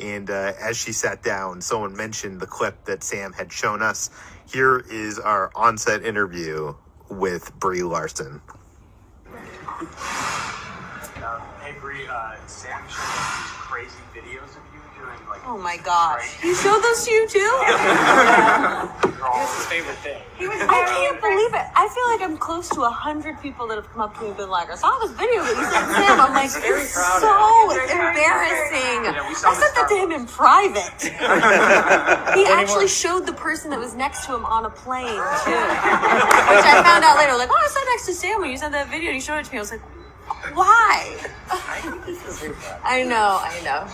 And as she sat down, someone mentioned the clip that Sam had shown us. Here is our on-set interview with Brie Larson. Hey Brie, Sam showed us these crazy videos of you doing like. Oh my gosh! You showed those to you too? It's his favorite thing. I can't believe it. I feel like I'm close to 100 people that have come up to me and been like, "I saw this video that you sent Sam." I'm like, very it's proud so of embarrassing. Yeah, we saw I sent that to him in private. He actually showed the person that was next to him on a plane too, which I found out later. Like, oh, I sat next to Sam when you sent that video and you showed it to me. I was like, why? I know.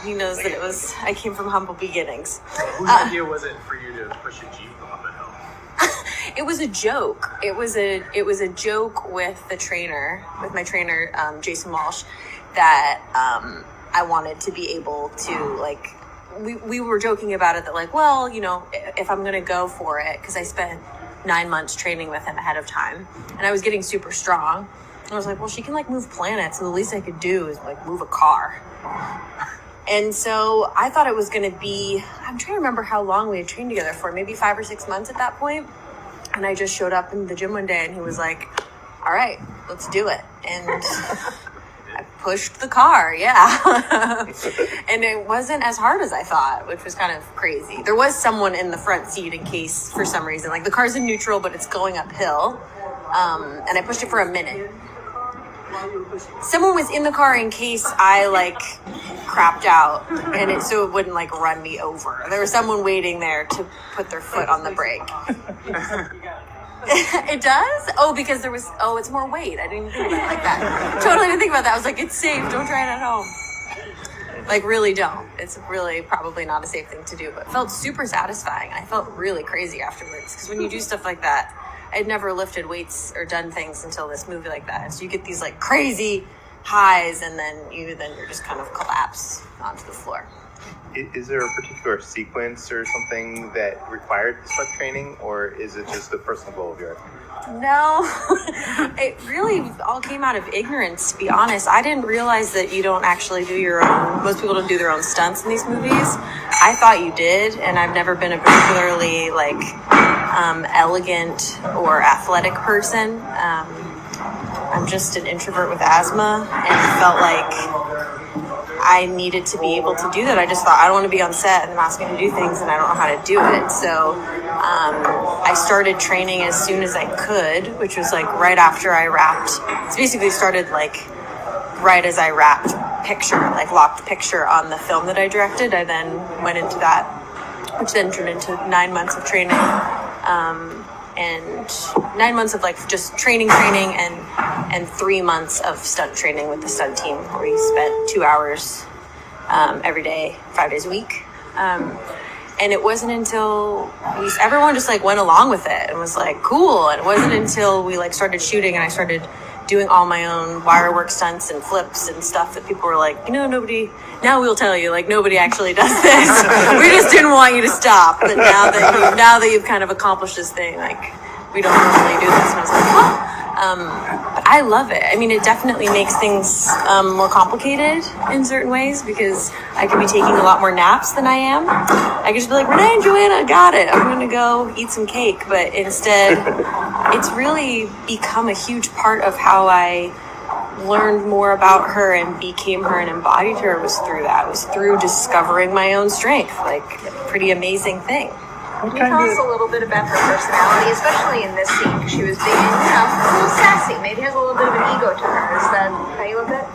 He knows that it was. I came from humble beginnings. Whose idea was it for you to push a Jeep up a hill? It was a joke. It was a joke with the trainer, with my trainer, Jason Walsh, that I wanted to be able to, like, we were joking about it that, like, well, you know, if I'm going to go for it, because I spent 9 months training with him ahead of time, and I was getting super strong. I was like, well, she can, like, move planets, so the least I could do is, like, move a car. And so I thought it was going to be, I'm trying to remember how long we had trained together for, maybe 5 or 6 months at that point. And I just showed up in the gym one day, and he was like, all right, let's do it. And I pushed the car, yeah. And it wasn't as hard as I thought, which was kind of crazy. There was someone in the front seat in case, for some reason, like, the car's in neutral, but it's going uphill. And I pushed it for a minute. Someone was in the car in case I, like, crapped out, and so it wouldn't, like, run me over. There was someone waiting there to put their foot on the brake. It does? Oh, because there was, it's more weight. I didn't even think about it like that. Totally didn't think about that. I was like, it's safe. Don't try it at home. Like, really don't. It's really probably not a safe thing to do, but it felt super satisfying. I felt really crazy afterwards, because when you do stuff like that, I'd never lifted weights or done things until this movie like that. So you get these, like, crazy highs, and then you're just kind of collapse onto the floor. Is there a particular sequence or something that required this much training, or is it just a personal goal of yours? No, it really all came out of ignorance, to be honest. I didn't realize that you don't actually do your own, most people don't do their own stunts in these movies. I thought you did, and I've never been a particularly, like, elegant or athletic person. I'm just an introvert with asthma, and felt like I needed to be able to do that. I just thought, I don't want to be on set and I'm asking to do things and I don't know how to do it. So I started training as soon as I could, which was, like, right after I wrapped. It's basically started, like, right as I wrapped picture, like, locked picture on the film that I directed. I then went into that, which then turned into 9 months of training. And 9 months of, like, just training and 3 months of stunt training with the stunt team, where we spent 2 hours every day, 5 days a week. And it wasn't until everyone just, like, went along with it and was like, cool. And it wasn't until we, like, started shooting and I started doing all my own wire work stunts and flips and stuff that people were like, you know, now we'll tell you, like, nobody actually does this. We just didn't want you to stop. But now that you've kind of accomplished this thing, like, we don't normally do this. And I was like, huh? But I love it. I mean, it definitely makes things more complicated in certain ways, because I could be taking a lot more naps than I am. I could just be like, Renee and Joanna, got it. I'm going to go eat some cake. But instead, it's really become a huge part of how I learned more about her and became her and embodied her, was through that. It was through discovering my own strength. Like, a pretty amazing thing. Can you tell us a little bit about her personality, especially in this scene? Because she was being, a little sassy. Maybe has a little bit of an ego to her. Is that how you look at it?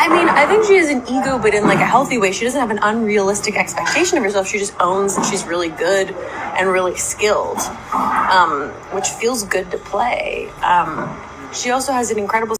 I mean, I think she has an ego, but in, like, a healthy way. She doesn't have an unrealistic expectation of herself. She just owns that she's really good and really skilled, which feels good to play. She also has an incredible